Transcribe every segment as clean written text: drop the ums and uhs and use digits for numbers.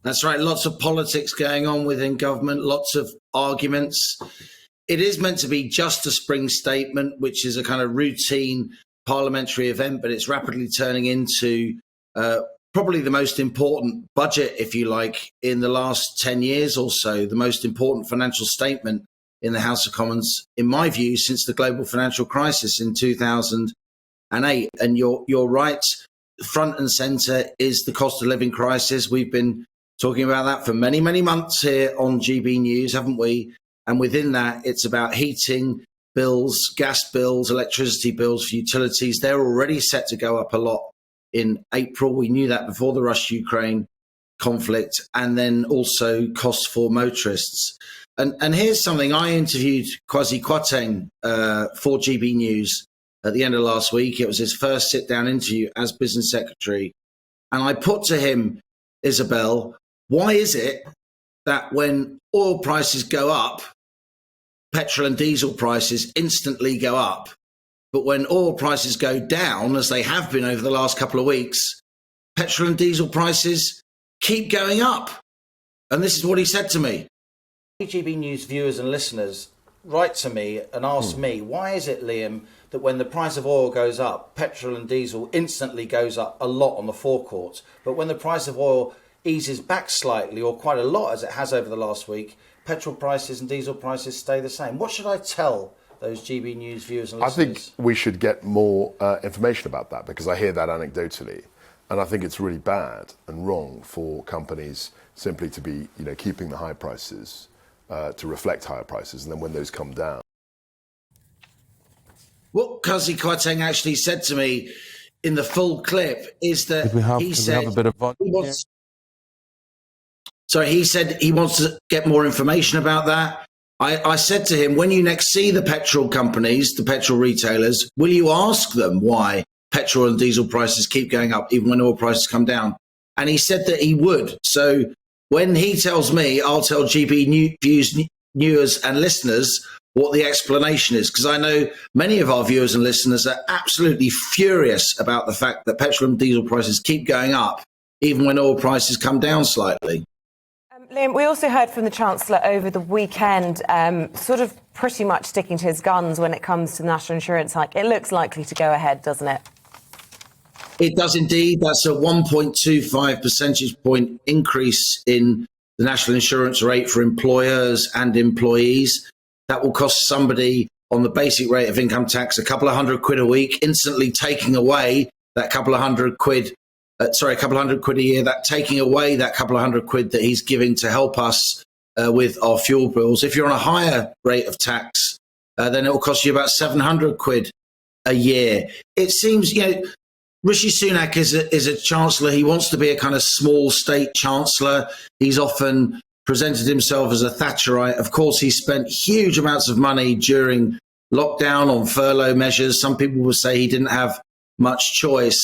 That's right. Lots of politics going on within government, lots of arguments. It is meant to be just a spring statement, which is a kind of routine parliamentary event, but it's rapidly turning into probably the most important budget, if you like, in the last 10 years or so, the most important financial statement in the House of Commons, in my view, since the global financial crisis in 2008. And you're right, front and centre is the cost of living crisis. We've been talking about that for many, many months here on GB News, haven't we? And within that, it's about heating bills, gas bills, electricity bills for utilities. They're already set to go up a lot in April. We knew that before the Russia-Ukraine conflict. And then also costs for motorists. And here's something. I interviewed Kwasi Kwarteng for GB News at the end of last week. It was his first sit-down interview as business secretary. And I put to him, Isabel, why is it that when oil prices go up, petrol and diesel prices instantly go up, but when oil prices go down, as they have been over the last couple of weeks, petrol and diesel prices keep going up? And this is what he said to me. GB News viewers and listeners write to me and ask me, why is it, Liam, that when the price of oil goes up, petrol and diesel instantly goes up a lot on the forecourt, but when the price of oil eases back slightly, or quite a lot as it has over the last week, petrol prices and diesel prices stay the same? What should I tell those GB News viewers and listeners? I think we should get more information about that, because I hear that anecdotally, and I think it's really bad and wrong for companies simply to be, keeping the high prices to reflect higher prices, and then when those come down. What Kwasi Kwarteng actually said to me in the full clip is that he said he said he wants to get more information about that. I said to him, when you next see the petrol companies, the petrol retailers, will you ask them why petrol and diesel prices keep going up even when oil prices come down? And he said that he would. So when he tells me, I'll tell GB viewers and listeners what the explanation is, because I know many of our viewers and listeners are absolutely furious about the fact that petrol and diesel prices keep going up even when oil prices come down slightly. Liam, we also heard from the Chancellor over the weekend, sort of pretty much sticking to his guns when it comes to the national insurance hike. It looks likely to go ahead, doesn't it? It does indeed. That's a 1.25 percentage point increase in the national insurance rate for employers and employees. That will cost somebody on the basic rate of income tax a couple of £100 a week, instantly taking away that couple of £100 a year, that taking away that couple of £100 that he's giving to help us with our fuel bills. If you're on a higher rate of tax, then it will cost you about £700 a year. It seems, Rishi Sunak is a chancellor. He wants to be a kind of small state chancellor. He's often presented himself as a Thatcherite. Of course, he spent huge amounts of money during lockdown on furlough measures. Some people will say he didn't have much choice.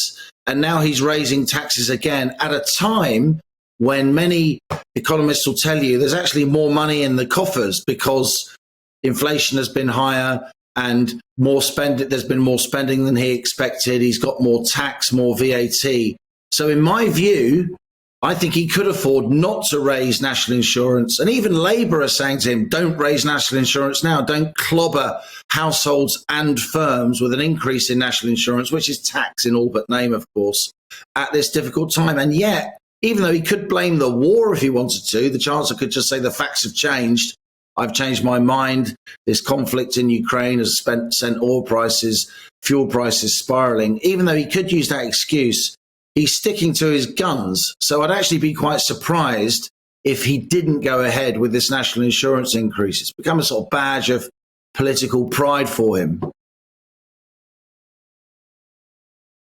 And now he's raising taxes again at a time when many economists will tell you there's actually more money in the coffers because inflation has been higher and there's been more spending than he expected. He's got more tax, more VAT. So in my view, I think he could afford not to raise national insurance. And even Labour are saying to him, don't raise national insurance now. Don't clobber households and firms with an increase in national insurance, which is tax in all but name, of course, at this difficult time. And yet, even though he could blame the war if he wanted to, the Chancellor could just say the facts have changed. I've changed my mind. This conflict in Ukraine has sent oil prices, fuel prices spiraling. Even though he could use that excuse, he's sticking to his guns. So I'd actually be quite surprised if he didn't go ahead with this national insurance increase. It's become a sort of badge of political pride for him.